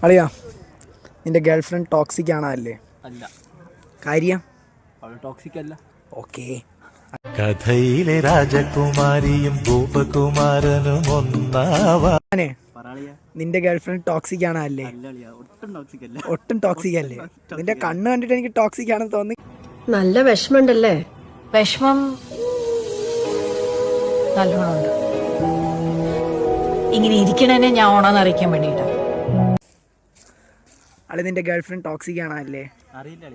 അളിയാ, നിന്റെ girl friend toxic ആണോ? അല്ലേ? അല്ല. കാര്യം അവൾ ടോക്സിക് അല്ല. ഓക്കേ. കഥയിലെ രാജകുമാരിയും ഗോപകുമാരനും ഒന്നാവാനെ. നിന്റെ ഗേൾ ഫ്രണ്ട് ടോക്സിക് ആണോ? അല്ലേ? ഒട്ടും ടോക്സിക് അല്ലേ? നിന്റെ കണ്ണ് കണ്ടിട്ട് എനിക്ക് ടോക്സിക് ആണെന്ന് തോന്നി. നല്ല വിഷമമുണ്ടല്ലേ? വിഷമം നല്ലോണമുണ്ട്. ഇങ്ങനെ ഇരിക്കണേനെ ഞാൻ ഓണാന്ന് അറിയിക്കാൻ വേണ്ടിയിട്ടാ. അല്ലെ, നിന്റെ ഗേൾ ഫ്രണ്ട് ടോക്സിക് ആണോ? അല്ലേ? അറിയില്ല.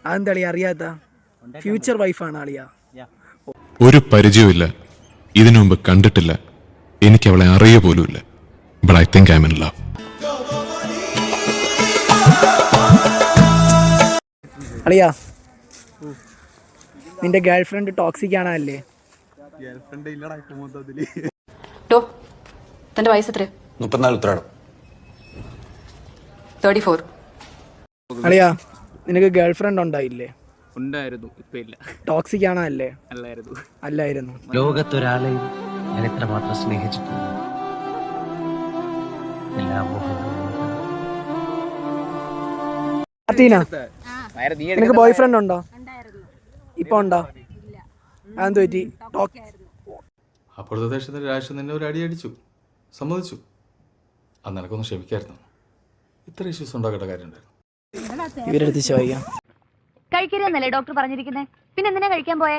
അതെന്താ അറിയാത്ത? ഫ്യൂച്ചർ വൈഫാണ് അളിയാ. ഒരു പരിചയമില്ല, ഇതിനു മുമ്പ് കണ്ടിട്ടില്ല, എനിക്ക് അവളെ അറിയ പോലുമില്ല. But I think I am in love. അളിയാ, നിന്റെ ഗേൾ ഫ്രണ്ട് ടോക്സിക് ആണോ? അല്ലേ? തന്റെ വയസ്സ് എത്ര? 34 ഉത്രാടം. 34. അളിയാ, നിനക്ക് ഗേൾ ഫ്രണ്ട് ഉണ്ടായില്ലേ? ഉണ്ടായിരുന്നു, ഇപ്പൊ ഇല്ല. ടോക്സിക് ആണോ? അല്ലേ? അല്ലായിരുന്നു. ലോകത്തൊരാളെയും ഞാൻ എത്രമാത്രം സ്നേഹിച്ചിട്ടുണ്ട്. നിനക്ക് ബോയ് ഫ്രണ്ട് ഉണ്ടോ? ഇപ്പൊ ഉണ്ടോ? അതെന്ത് പറ്റി? അപ്പോഴത്തെ ദേശത്തിന്റെ രാഷ്ട്രം നിന്നെ ഒരു അടി അടിച്ചു, സമ്മതിച്ചു. അന്ന് എനക്കൊന്ന് ക്ഷമിക്കായിരുന്നു. ഇത്ര ഇഷ്യൂസ് ഉണ്ടാക്കേണ്ട കാര്യമുണ്ടായിരുന്നു. ഇവരെടുത്ത് ചോദിക്കാം. കഴിക്കരുതെന്നല്ലേ ഡോക്ടർ പറഞ്ഞിരിക്കുന്നത്? പിന്നെ എന്തിനാ കഴിക്കാൻ പോയേ?